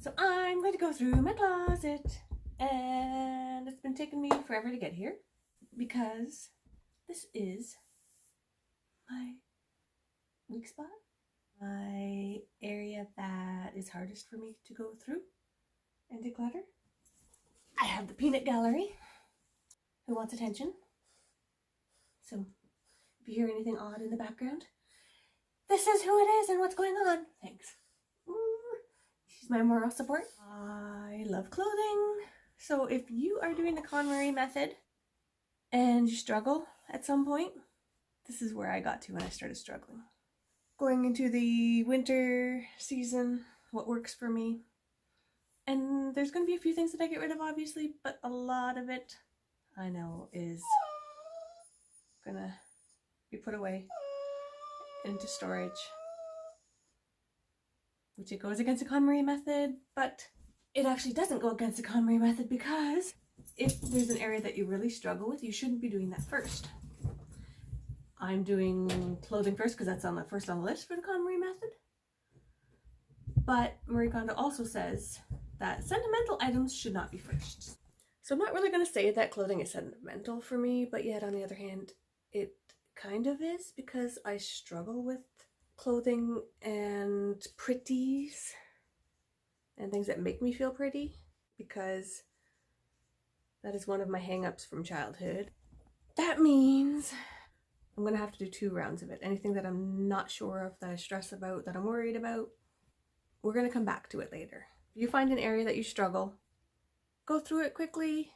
So I'm going to go through my closet, and it's been taking me forever to get here because this is my weak spot, my area that is hardest for me to go through and declutter. I have the peanut gallery who wants attention. So if you hear anything odd in the background, this is who it is and what's going on. Thanks. She's my moral support. I love clothing. So if you are doing the Konmari method and you struggle at some point, this is where I got to when I started struggling. Going into the winter season, what works for me. And there's going to be a few things that I get rid of, obviously, but a lot of it I know is gonna be put away into storage, which it goes against the Konmari method, but it actually doesn't go against the Konmari method because if there's an area that you really struggle with, you shouldn't be doing that first. I'm doing clothing first because that's first on the list for the Konmari method. But Marie Kondo also says that sentimental items should not be first. So I'm not really going to say that clothing is sentimental for me, but yet on the other hand, it kind of is because I struggle with clothing and pretties and things that make me feel pretty because that is one of my hang-ups from childhood. That means I'm going to have to do 2 rounds of it. Anything that I'm not sure of, that I stress about, that I'm worried about, we're going to come back to it later. If you find an area that you struggle, go through it quickly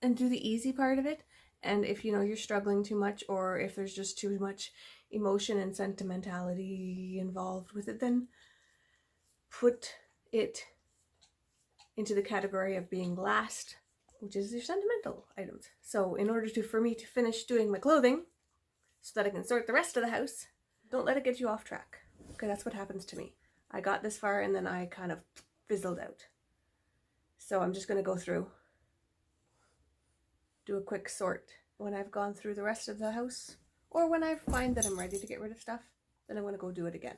and do the easy part of it. And if you know you're struggling too much, or if there's just too much emotion and sentimentality involved with it, then put it into the category of being last, which is your sentimental items. So in order for me to finish doing my clothing so that I can sort the rest of the house, don't let it get you off track, because that's what happens to me. I got this far and then I kind of fizzled out. So I'm just going to go through, do a quick sort. When I've gone through the rest of the house, or when I find that I'm ready to get rid of stuff, then I'm going to go do it again.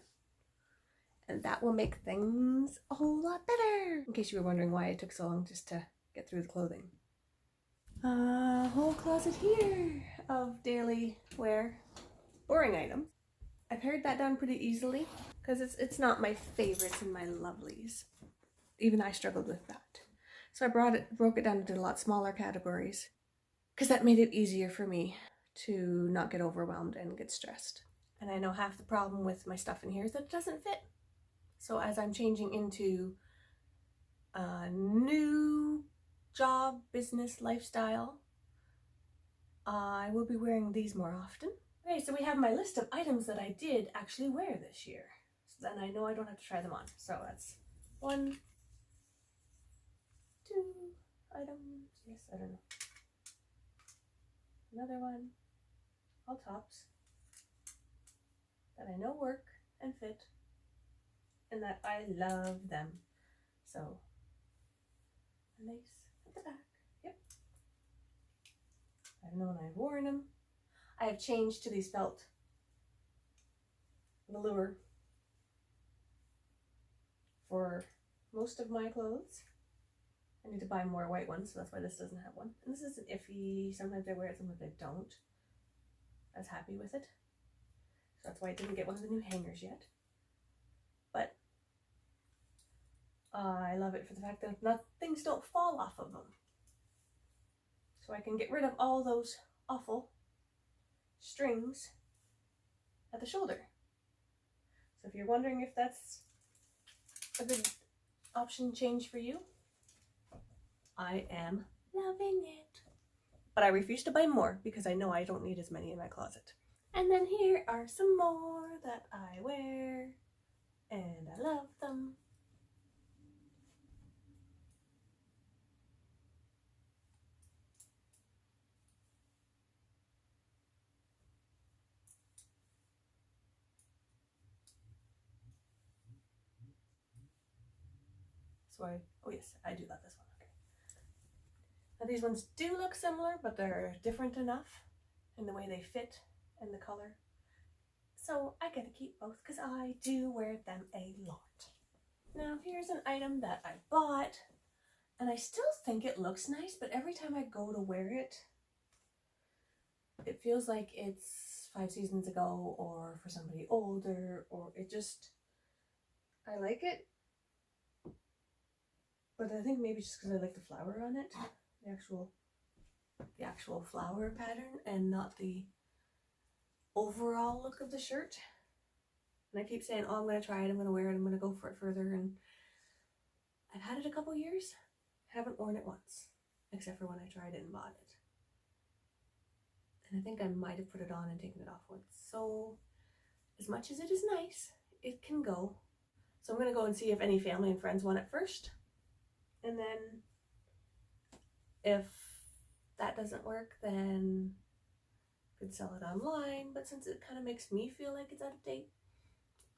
And that will make things a whole lot better. In case you were wondering why it took so long just to get through the clothing. A whole closet here of daily wear, boring items. I pared that down pretty easily because it's not my favorites and my lovelies. Even I struggled with that. So I broke it down into a lot smaller categories because that made it easier for me to not get overwhelmed and get stressed. And I know half the problem with my stuff in here is that it doesn't fit. So as I'm changing into a new job, business, lifestyle, I will be wearing these more often. Okay, so we have my list of items that I did actually wear this year. So then I know I don't have to try them on. So that's 1, 2 items. Yes, I don't know. Another one. All tops that I know work and fit and that I love them. So a lace at the back. Yep. I've known I've worn them. I have changed to these felt velour for most of my clothes. I need to buy more white ones, so that's why this doesn't have one. And this is an iffy. Sometimes I wear it, sometimes I don't. I was happy with it. So that's why I didn't get one of the new hangers yet. But I love it for the fact that things don't fall off of them. So I can get rid of all those awful strings at the shoulder. So if you're wondering if that's a good option change for you, I am loving it. But I refuse to buy more because I know I don't need as many in my closet. And then here are some more that I wear and I love them. So oh yes, I do love this one. Okay. Now these ones do look similar, but they're different enough in the way they fit and the color. So I get to keep both because I do wear them a lot. Now here's an item that I bought, and I still think it looks nice, but every time I go to wear it, it feels like it's 5 seasons ago or for somebody older, or it just, I like it, but I think maybe just because I like the flower on it, the actual flower pattern, and not the overall look of the shirt. And I keep saying, oh, I'm going to try it, I'm going to wear it, I'm going to go for it further, and I've had it a couple years, haven't worn it once, except for when I tried it and bought it. And I think I might have put it on and taken it off once. So as much as it is nice, it can go. So I'm going to go and see if any family and friends want it first. And then if that doesn't work, then I could sell it online. But since it kind of makes me feel like it's out of date,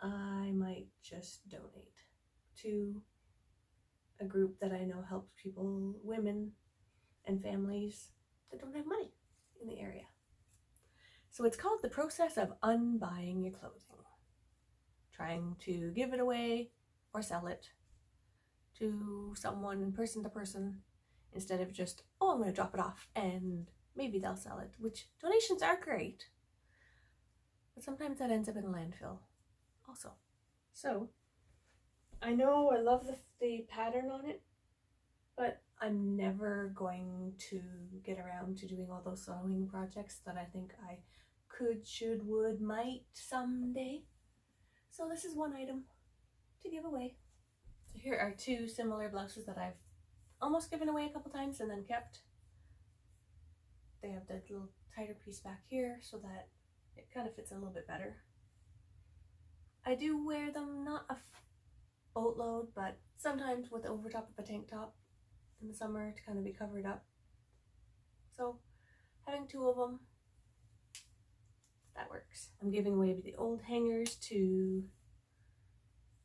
I might just donate to a group that I know helps people, women and families that don't have money in the area. So it's called The Process of Unbuying Your Clothing. Trying to give it away or sell it to someone person to person instead of just, oh, I'm going to drop it off and maybe they'll sell it, which donations are great, but sometimes that ends up in a landfill also. So I know I love the pattern on it, but I'm never going to get around to doing all those sewing projects that I think I could, should, would, might someday. So this is one item to give away. So here are two similar blouses that I've almost given away a couple times and then kept. They have that little tighter piece back here so that it kind of fits a little bit better. I do wear them, not a boatload, but sometimes with over top of a tank top in the summer to kind of be covered up. So having two of them, that works. I'm giving away the old hangers to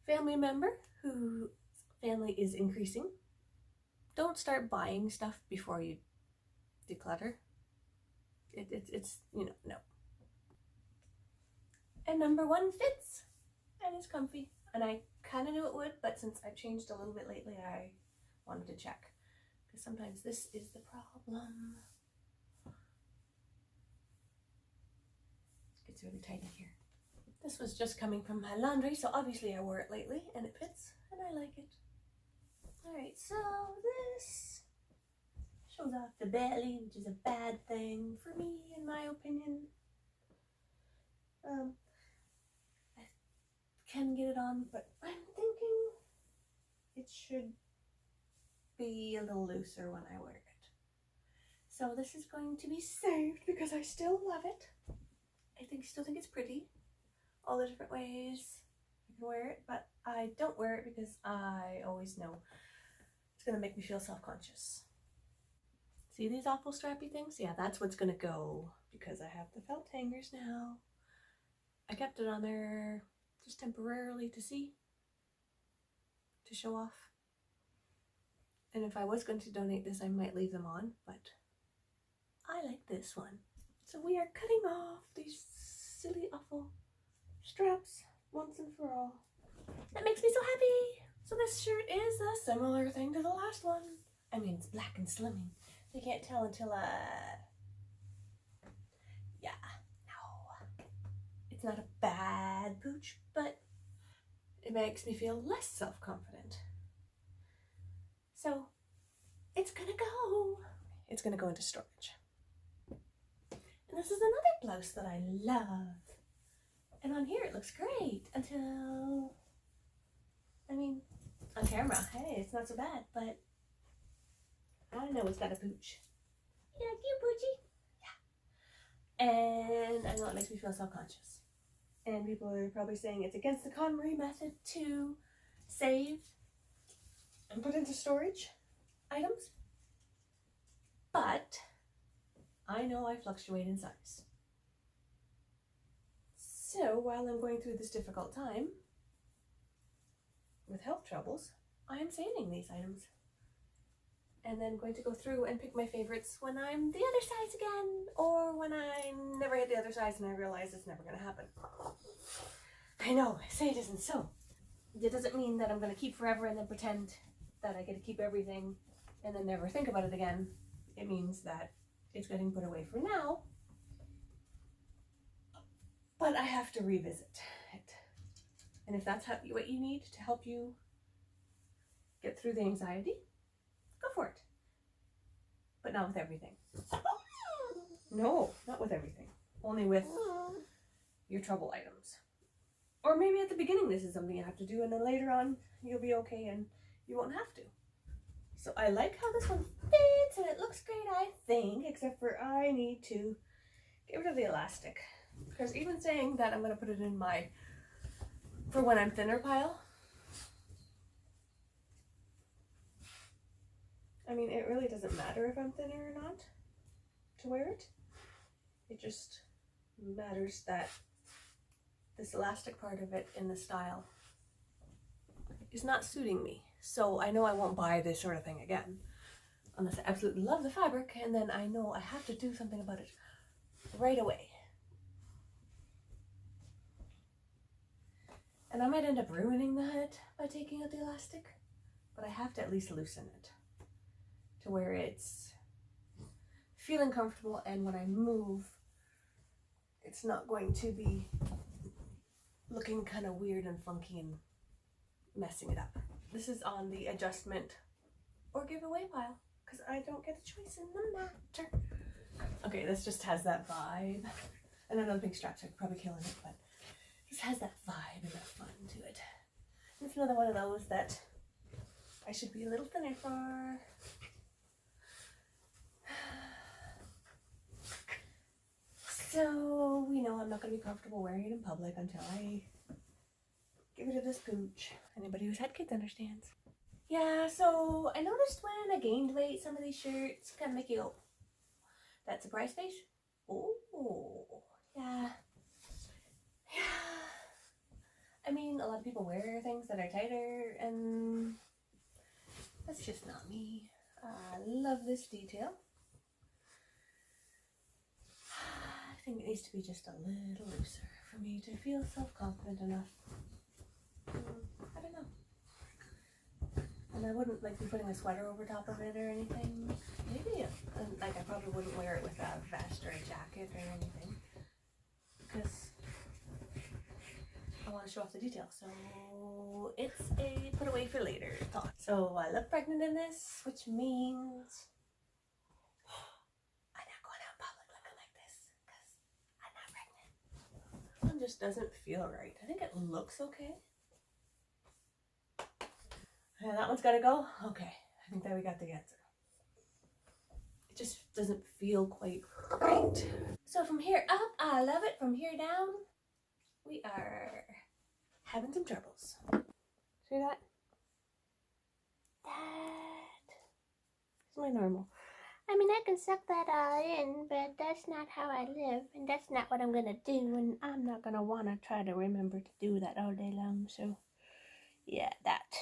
family member whose family is increasing. Don't start buying stuff before you declutter. It's you know, no. And number one fits and is comfy. And I kind of knew it would, but since I've changed a little bit lately, I wanted to check. Because sometimes this is the problem. It's really tight in here. This was just coming from my laundry, so obviously I wore it lately and it fits and I like it. Alright, so this shows off the belly, which is a bad thing for me, in my opinion. I can get it on, but I'm thinking it should be a little looser when I wear it. So this is going to be saved because I still love it. Still think it's pretty, all the different ways you can wear it, but I don't wear it because I always know it's going to make me feel self-conscious. See these awful strappy things? Yeah, that's what's going to go because I have the felt hangers now. I kept it on there just temporarily to see, to show off. And if I was going to donate this, I might leave them on, but I like this one. So we are cutting off these silly, awful straps once and for all. That makes me so happy. So this shirt is a similar thing to the last one. I mean, it's black and slimming. So you can't tell until, yeah, no. It's not a bad pooch, but it makes me feel less self-confident. So it's gonna go. It's gonna go into storage. And this is another blouse that I love. And on here it looks great until, I mean, on camera, hey, it's not so bad, but I don't know, it's got a pooch. Yeah, cute poochie. Yeah. And I know it makes me feel self-conscious. And people are probably saying it's against the Konmari method to save and put into storage items. But I know I fluctuate in size. So while I'm going through this difficult time with health troubles, I am saving these items. And then going to go through and pick my favorites when I'm the other size again, or when I never hit the other size and I realize it's never going to happen. I know, I say it isn't so. It doesn't mean that I'm going to keep forever and then pretend that I get to keep everything and then never think about it again. It means that it's getting put away for now, but I have to revisit it. And if that's what you need to help you get through the anxiety, go for it. But not with everything. No, not with everything. Only with your trouble items. Or maybe at the beginning this is something you have to do, and then later on you'll be okay and you won't have to. So I like how this one fits, and it looks great, I think, except for I need to get rid of the elastic. Because even saying that I'm going to put it in my for when I'm thinner pile, I mean, it really doesn't matter if I'm thinner or not to wear it. It just matters that this elastic part of it in the style is not suiting me. So I know I won't buy this sort of thing again unless I absolutely love the fabric, and then I know I have to do something about it right away. And I might end up ruining that by taking out the elastic, but I have to at least loosen it to where it's feeling comfortable, and when I move, it's not going to be looking kind of weird and funky and messing it up. This is on the adjustment or giveaway pile because I don't get a choice in the matter. Okay, this just has that vibe. And another big straps are probably killing it, but this has that vibe and that fun to it. And it's another one of those that I should be a little thinner for. So we know I'm not going to be comfortable wearing it in public until I get rid of this pooch. Anybody who's had kids understands. Yeah, so I noticed when I gained weight, some of these shirts kind of make you go, that surprise face? Oh, yeah. Yeah. I mean, a lot of people wear things that are tighter, and that's just not me. I love this detail. I think it needs to be just a little looser for me to feel self-confident enough. I don't know. And I wouldn't like be putting a sweater over top of it or anything. Maybe, like I probably wouldn't wear it with a vest or a jacket or anything because I want to show off the detail. So it's a put away for later thought. So I look pregnant in this, which means just doesn't feel right. I think it looks okay. Yeah, that one's gotta go. Okay, I think that we got the answer. It just doesn't feel quite right. So from here up, I love it. From here down, we are having some troubles. See that? That is my normal. I mean, I can suck that all in, but that's not how I live, and that's not what I'm gonna do, and I'm not gonna wanna try to remember to do that all day long, so yeah, that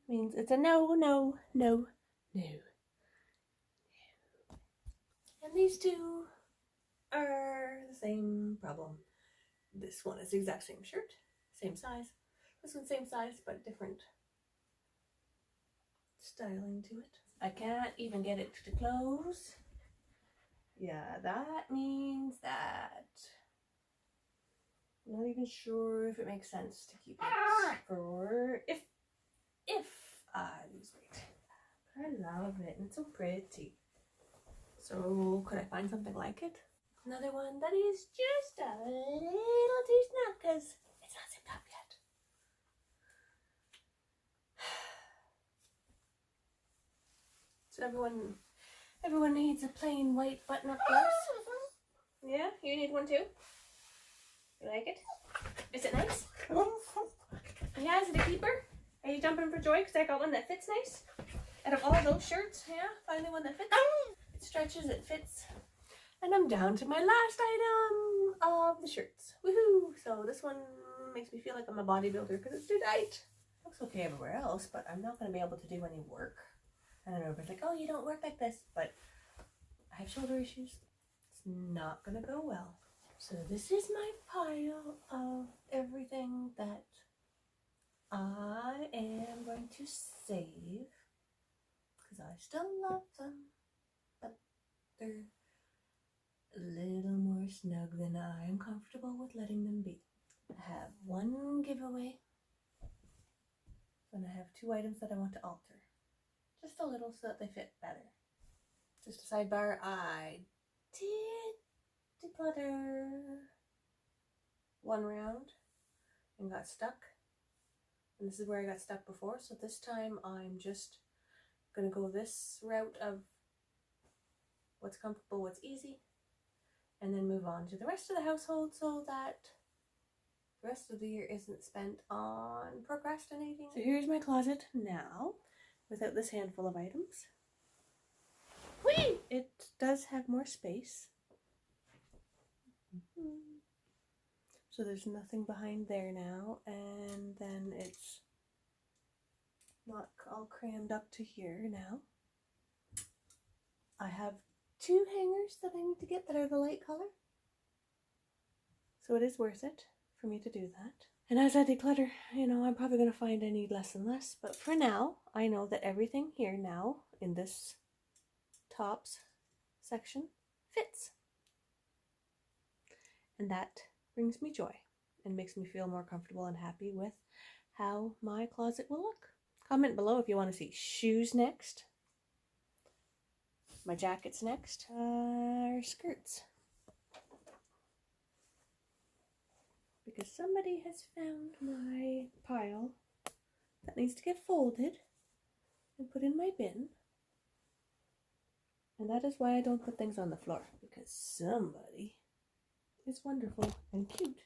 means it's a no, no, no, no, no. And these two are the same problem. This one is the exact same shirt, same size. This one's same size, but different styling to it. I can't even get it to close. Yeah, that means that I'm not even sure if it makes sense to keep it for if I lose weight. I love it, and it's so pretty. So could I find something like it? Another one that is just a little too snug because it's not zipped up yet. So everyone needs a plain white button-up blouse. Yeah, you need one too. You like it? Is it nice? Yeah, is it a keeper? Are you jumping for joy because I got one that fits nice? Out of all those shirts, yeah, finally one that fits. It stretches, it fits. And I'm down to my last item of the shirts. Woohoo! So this one makes me feel like I'm a bodybuilder because it's too tight. Looks okay everywhere else, but I'm not going to be able to do any work. I don't know, everybody's like, oh, you don't work like this, but I have shoulder issues. It's not going to go well. So this is my pile of everything that I am going to save because I still love them, but they're a little more snug than I am comfortable with letting them be. I have one giveaway, and I have 2 items that I want to alter. Just a little so that they fit better. Just a sidebar, I did declutter 1 round and got stuck. And this is where I got stuck before, so this time I'm just gonna go this route of what's comfortable, what's easy, and then move on to the rest of the household so that the rest of the year isn't spent on procrastinating. So here's my closet now, without this handful of items. Whee! It does have more space. So there's nothing behind there now, and then it's not all crammed up to here now. I have 2 hangers that I need to get that are the light color. So it is worth it for me to do that. And as I declutter, you know, I'm probably going to find I need less and less. But for now, I know that everything here now in this tops section fits. And that brings me joy and makes me feel more comfortable and happy with how my closet will look. Comment below if you want to see shoes next, my jackets next, or skirts. Because somebody has found my pile that needs to get folded and put in my bin. And that is why I don't put things on the floor, because somebody is wonderful and cute